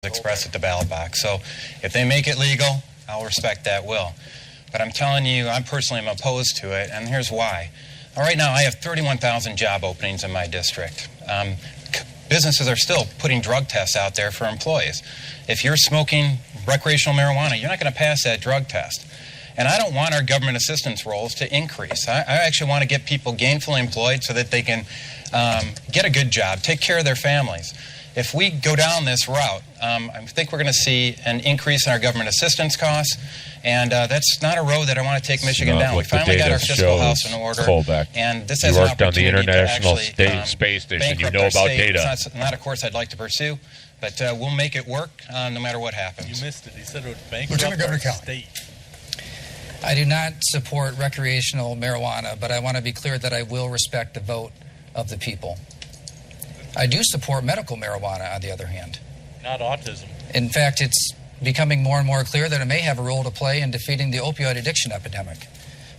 expressed at the ballot box. So if they make it legal, I'll respect that will. But I'm telling you, I personally am opposed to it, and here's why. Right now, I have 31,000 job openings in my district. Businesses are still putting drug tests out there for employees. If you're smoking recreational marijuana, you're not going to pass that drug test. And I don't want our government assistance rolls to increase. I actually want to get people gainfully employed so that they can get a good job, take care of their families. If we go down this route, I think we're going to see an increase in our government assistance costs, and that's not a road that I want to take Michigan down. We finally got our fiscal house in order, and this has an opportunity you worked on the International to actually Space Station. You know about data. It's not a course I'd like to pursue, but we'll make it work no matter what happens. You missed it. He said it would bankrupt our state. I do not support recreational marijuana, but I want to be clear that I will respect the vote of the people. I do support medical marijuana, on the other hand. Not autism. In fact, it's becoming more and more clear that it may have a role to play in defeating the opioid addiction epidemic.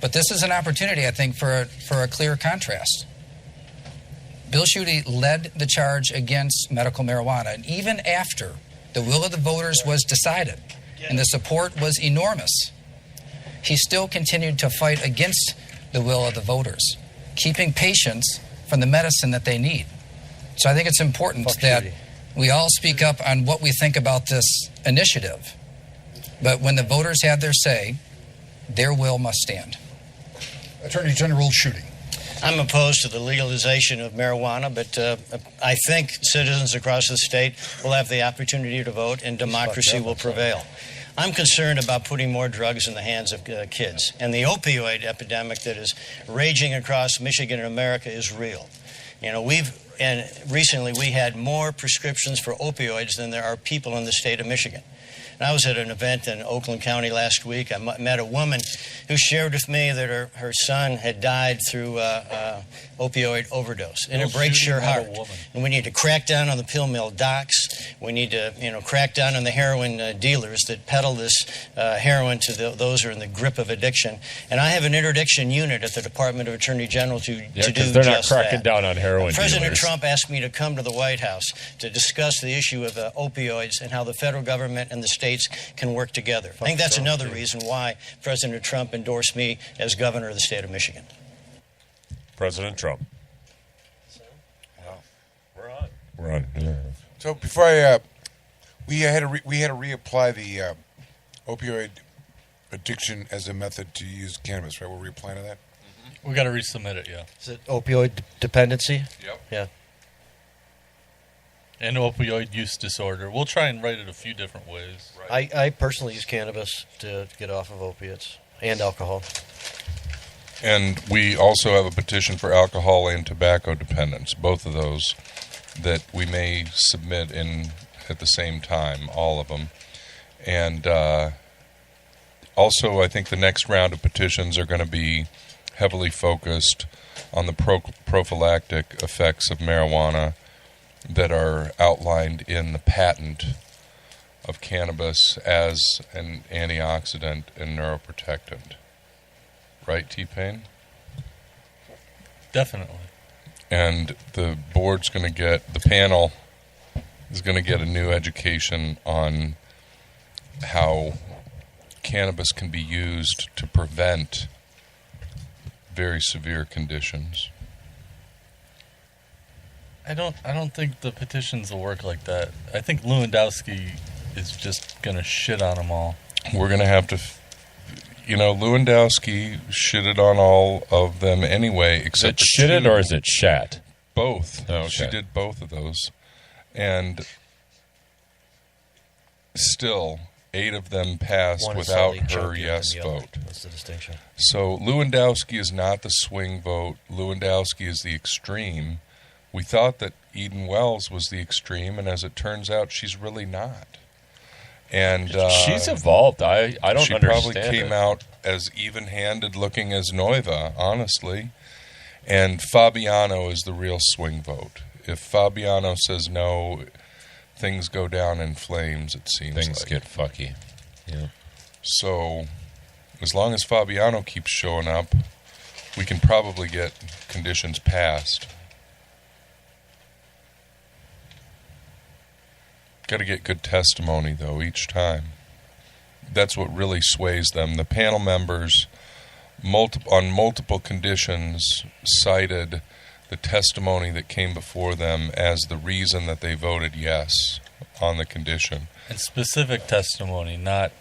But this is an opportunity, I think, for a clear contrast. Bill Schuette led the charge against medical marijuana, and even after the will of the voters was decided and the support was enormous, he still continued to fight against the will of the voters, keeping patients from the medicine that they need. So I think it's important that we all speak up on what we think about this initiative. But when the voters have their say, their will must stand. Attorney General Schuette. I'm opposed to the legalization of marijuana, but I think citizens across the state will have the opportunity to vote and democracy will prevail. I'm concerned about putting more drugs in the hands of kids. And the opioid epidemic that is raging across Michigan and America is real. You know, and recently we had more prescriptions for opioids than there are people in the state of Michigan. And I was at an event in Oakland County last week. I met a woman who shared with me that her son had died through opioid overdose. And it breaks your heart. And we need to crack down on the pill mill docs. We need to, crack down on the heroin dealers that peddle this heroin to those who are in the grip of addiction. And I have an interdiction unit at the Department of Attorney General to do just that. They're not cracking down on heroin President dealers. Trump asked me to come to the White House to discuss the issue of opioids and how the federal government and the states can work together. I think that's another reason why President Trump endorsed me as governor of the state of Michigan. President Trump. Wow. We're on. Yeah. So before we had to reapply the opioid addiction as a method to use cannabis, right? We're reapplying that. We got to resubmit it, yeah. Is it opioid dependency? Yep. Yeah. And opioid use disorder. We'll try and write it a few different ways. Right. I personally use cannabis to get off of opiates and alcohol. And we also have a petition for alcohol and tobacco dependence, both of those that we may submit in at the same time, all of them. And also I think the next round of petitions are going to be heavily focused on the prophylactic effects of marijuana that are outlined in the patent of cannabis as an antioxidant and neuroprotectant. Right, T-Pain? Definitely. And the board's going to get, the panel is going to get a new education on how cannabis can be used to prevent very severe conditions. I don't think the petitions will work like that. I think Lewandowski is just going to shit on them all. We're going to have to, Lewandowski shitted on all of them anyway, except Is it shitted or is it shat? Both. Oh, okay. She did both of those. And still, 8 of them passed without her yes vote. That's the distinction. So Lewandowski is not the swing vote. Lewandowski is the extreme. We thought that Eden Wells was the extreme, and as it turns out, she's really not. And she's evolved. I don't she understand. She probably came out as even-handed looking as Noiva, honestly. And Fabiano is the real swing vote. If Fabiano says no, things go down in flames, it seems Things like. get fucky. Yeah. So as long as Fabiano keeps showing up, we can probably get conditions passed. Got to get good testimony, though, each time. That's what really sways them. The panel members, on multiple conditions, cited the testimony that came before them as the reason that they voted yes on the condition. And specific testimony, not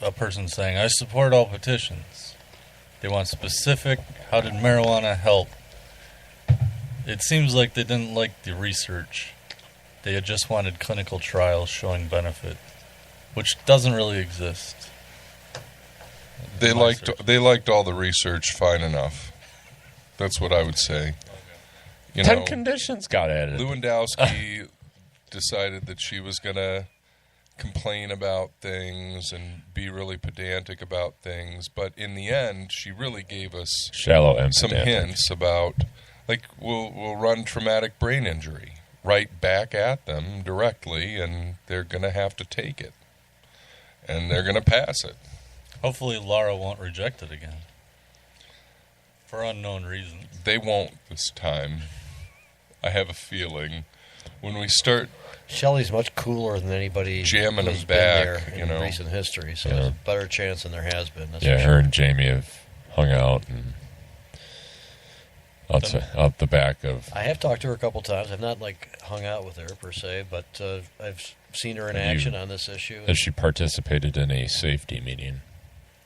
a person saying, I support all petitions. They want specific, how did marijuana help? It seems like they didn't like the research. They had just wanted clinical trials showing benefit, which doesn't really exist. They liked all the research fine enough. That's what I would say. You 10 conditions got added. Lewandowski decided that she was going to complain about things and be really pedantic about things, but in the end, she really gave us Shallow and some pedantic. hints about, like, we'll run traumatic brain injury right back at them directly, and they're going to have to take it, and they're going to pass it. Hopefully Laura won't reject it again. For unknown reasons. They won't this time. I have a feeling when we start Shelley's much cooler than anybody jamming who's them been back, there you in know. recent history. So Yeah. there's a better chance than there has been. That's Yeah, for her sure. and Jamie have hung out and out the back of. I have talked to her a couple times. I've not hung out with her per se, but I've seen her in Have you- action on this issue. Has she participated in a safety meeting?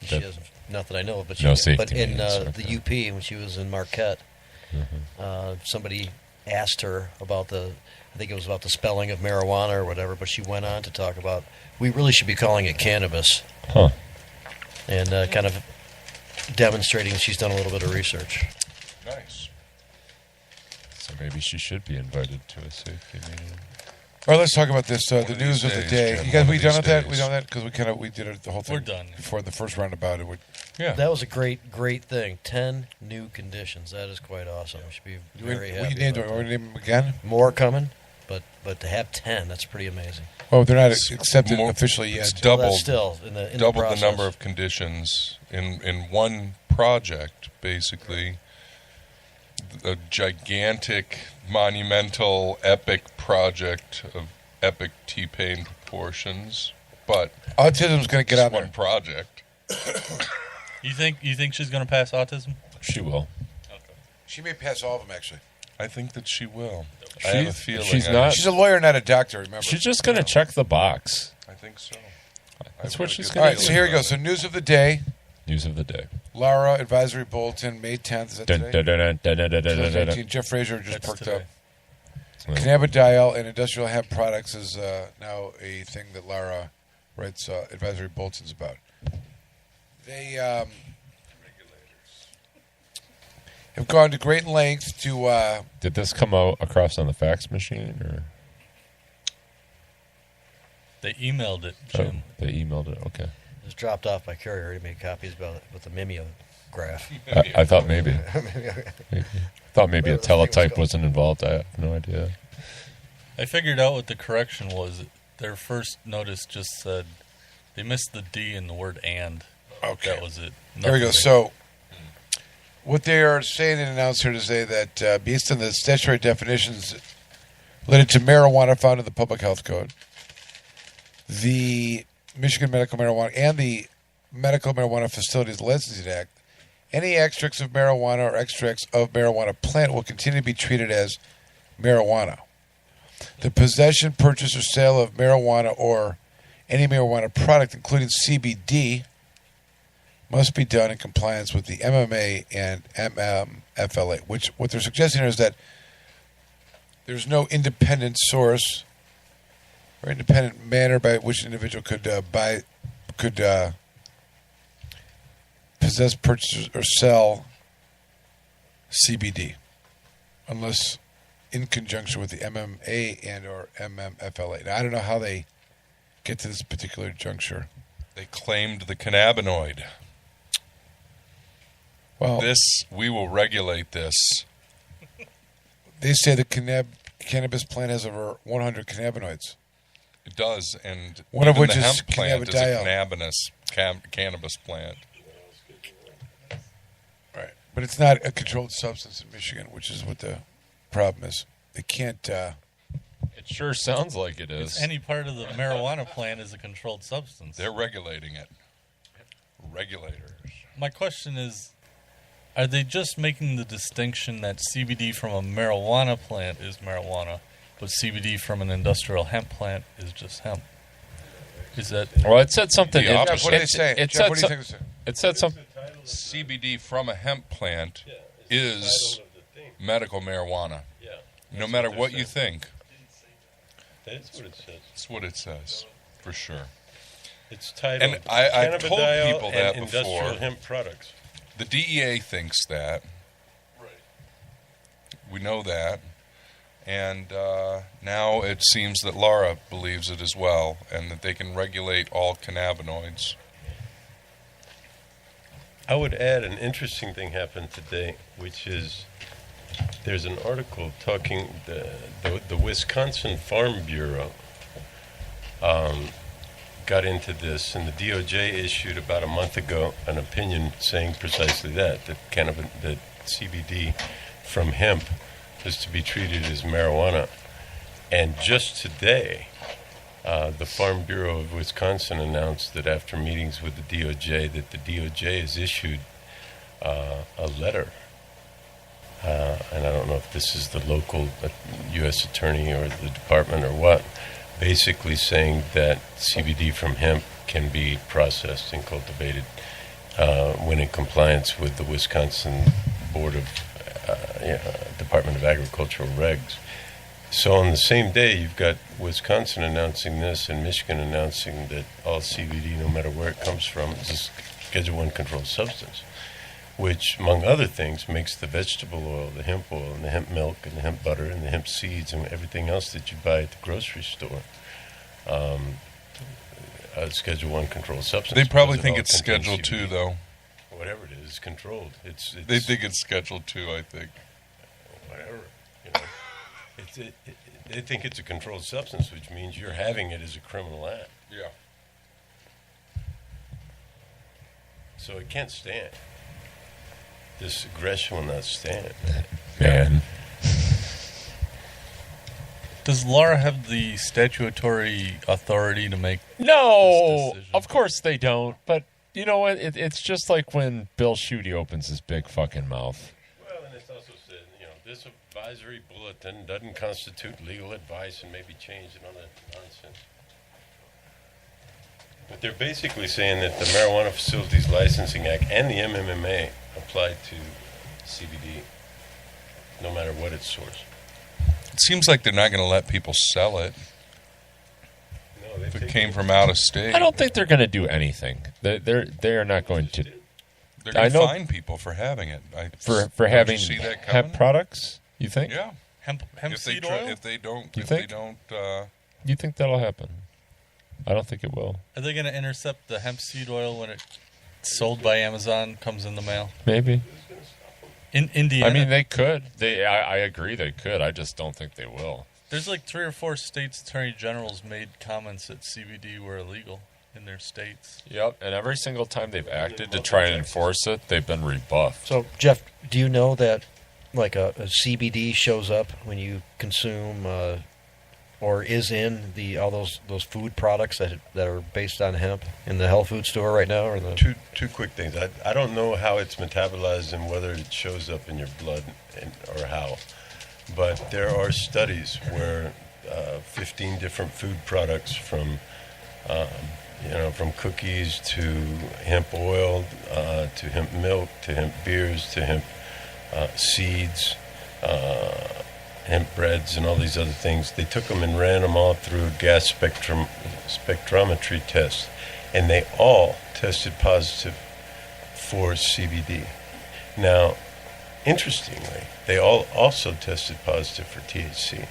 She hasn't, not that I know of, but No she, safety but in meetings, the okay. UP when she was in Marquette, somebody asked her about I think it was about the spelling of marijuana or whatever, but she went on to talk about we really should be calling it cannabis, Huh. and kind of demonstrating she's done a little bit of research. nice. So maybe she should be invited to a safety meeting. All right, let's talk about this. The of news these of the days, day. Jim, You guys, one we of done these with that? days. We done that because we did it the whole thing. We're done. Before the first roundabout. Yeah. That was a great thing. 10 new conditions. That is quite awesome. We should be very We happy. named about them. We that. name them again. More coming, but to have 10, that's pretty amazing. Well, they're not It's accepted more- officially it's yet. doubled. Well, that's still in the doubled the process. number of conditions in one project, basically. A gigantic, monumental, epic project of epic T-Pain proportions, but Autism's going to get just on there. one project. You think she's going to pass autism? She will. She may pass all of them, actually. I think that she will. I have a feeling. She's not. She's a lawyer, not a doctor, remember. She's just going to check the box. I think so. That's I've what got a she's good gonna All right, do. so here we go. feeling So about news of the day. News of the day. Laura Advisory Bulletin, May 10th. Is that Dun, today? dun, dun, dun, dun, dun, dun, dun, dun. 2018. Jeff Frazier just That's perked today. up. Cannabidiol and industrial hemp products is now a thing that Laura writes advisory bulletins about. They have gone to great lengths to. Did this come out across on the fax machine or? They emailed it, Oh, Jim. they emailed it. Okay. It was dropped off by courier. I already made copies with the mimeograph. I thought maybe. Thought maybe a Whatever the thing was teletype called. wasn't involved. I have no idea. I figured out what the correction was. Their first notice just said they missed the D in the word "and." Okay. That was it. There we go. Nothing So, what they are saying and announced here today that based on the statutory definitions related to marijuana found in the Public Health Code, the Michigan Medical Marijuana and the Medical Marijuana Facilities Licensing Act, any extracts of marijuana or extracts of marijuana plant will continue to be treated as marijuana. The possession, purchase, or sale of marijuana or any marijuana product, including CBD, must be done in compliance with the MMA and MMFLA, which what they're suggesting here is that there's no independent source or independent manner by which an individual could possess, purchase, or sell CBD, unless in conjunction with the MMA and or MMFLA. Now, I don't know how they get to this particular juncture. They claimed the cannabinoid. Well, We will regulate this. they say the cannabis plant has over 100 cannabinoids. It does, and One of even which the is hemp plant is a cannabidiol. cannabis plant. Right. But it's not a controlled substance in Michigan, which is what the problem is. They can't. It Sure sounds like it is. Any part of the marijuana plant is a controlled substance. They're regulating it. Regulators. My question is, are they just making the distinction that CBD from a marijuana plant is marijuana, but CBD from an industrial hemp plant is just hemp? Is that... Well, it said something. The opposite. What do they say? It Jeff, said what do you think? some- it said something. CBD from a hemp plant is medical marijuana. No matter what you think, That's what it says. that's what it says, for sure. It's titled And I've told Cannabidiol people that and before. Industrial Hemp Products. The DEA thinks that. Right. We know that. And now it seems that Laura believes it as well, and that they can regulate all cannabinoids. I would add an interesting thing happened today, which is there's an article talking the Wisconsin Farm Bureau got into this, and the DOJ issued about a month ago an opinion saying precisely that that CBD from hemp is to be treated as marijuana. And just today, the Farm Bureau of Wisconsin announced that after meetings with the DOJ, that the DOJ has issued a letter, and I don't know if this is the local U.S. attorney or the department or what, basically saying that CBD from hemp can be processed and cultivated when in compliance with the Wisconsin Board of Department of Agricultural regs. So on the same day, you've got Wisconsin announcing this and Michigan announcing that all CBD, no matter where it comes from, is a Schedule I controlled substance, which, among other things, makes the vegetable oil, the hemp oil, and the hemp milk, and the hemp butter, and the hemp seeds, and everything else that you buy at the grocery store a Schedule I controlled substance. They probably because it think all it's contains Schedule II, CBD. though. Whatever it is, it's controlled. It's They think it's Schedule II, I think. whatever. You know. They think it's a controlled substance, which means you're having it as a criminal act. Yeah. So it can't stand. This aggression will not stand. Man. Does Laura have the statutory authority to make No, this decision? of course they don't. But you know what? It's just like when Bill Schuette opens his big fucking mouth. Well, and it's also said, this advisory bulletin doesn't constitute legal advice and may be changed and all that nonsense. But they're basically saying that the Marijuana Facilities Licensing Act and the MMMA apply to CBD, no matter what its source. It seems like they're not going to let people sell it No, if it came from out of state. I don't think they're going to do anything. They are not going to They're going I to know- fine people for having it. for Don't having you see that hemp coming? products. You think? Yeah. hemp If they seed try, oil? if they don't, You if think? they don't, You think that'll happen? I don't think it will. Are they going to intercept the hemp seed oil when it's sold by Amazon, comes in the mail? Maybe. In Indiana, I mean, they could. I agree they could. I just don't think they will. there's like 3 or 4 states' attorney generals made comments that CBD were illegal in their states. Yep. And every single time they've acted to try and enforce it, they've been rebuffed. So, Jeff, do you know that like a CBD shows up when you consume or is in all those food products that are based on hemp in the health food store right now? Or the Two quick things. I don't know how it's metabolized and whether it shows up in your blood or how, but there are studies where 15 different food products from from cookies to hemp oil to hemp milk to hemp beers to hemp seeds, hemp breads, and all these other things. They took them and ran them all through a gas spectrometry test, and they all tested positive for CBD. Now, interestingly, they all also tested positive for THC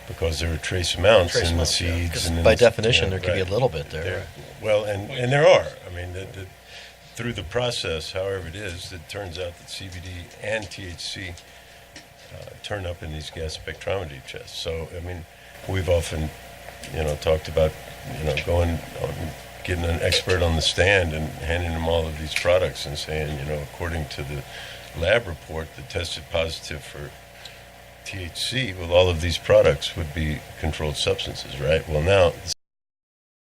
because there were trace amounts in the seeds. And by definition, there could be a little bit there. Well, and there are. I mean, through the process, however it is, it turns out that CBD and THC turn up in these gas spectrometry tests. So, I mean, we've often, talked about, going on, getting an expert on the stand and handing them all of these products and saying, according to the lab report that tested positive for THC, well, all of these products would be controlled substances, right? Well, now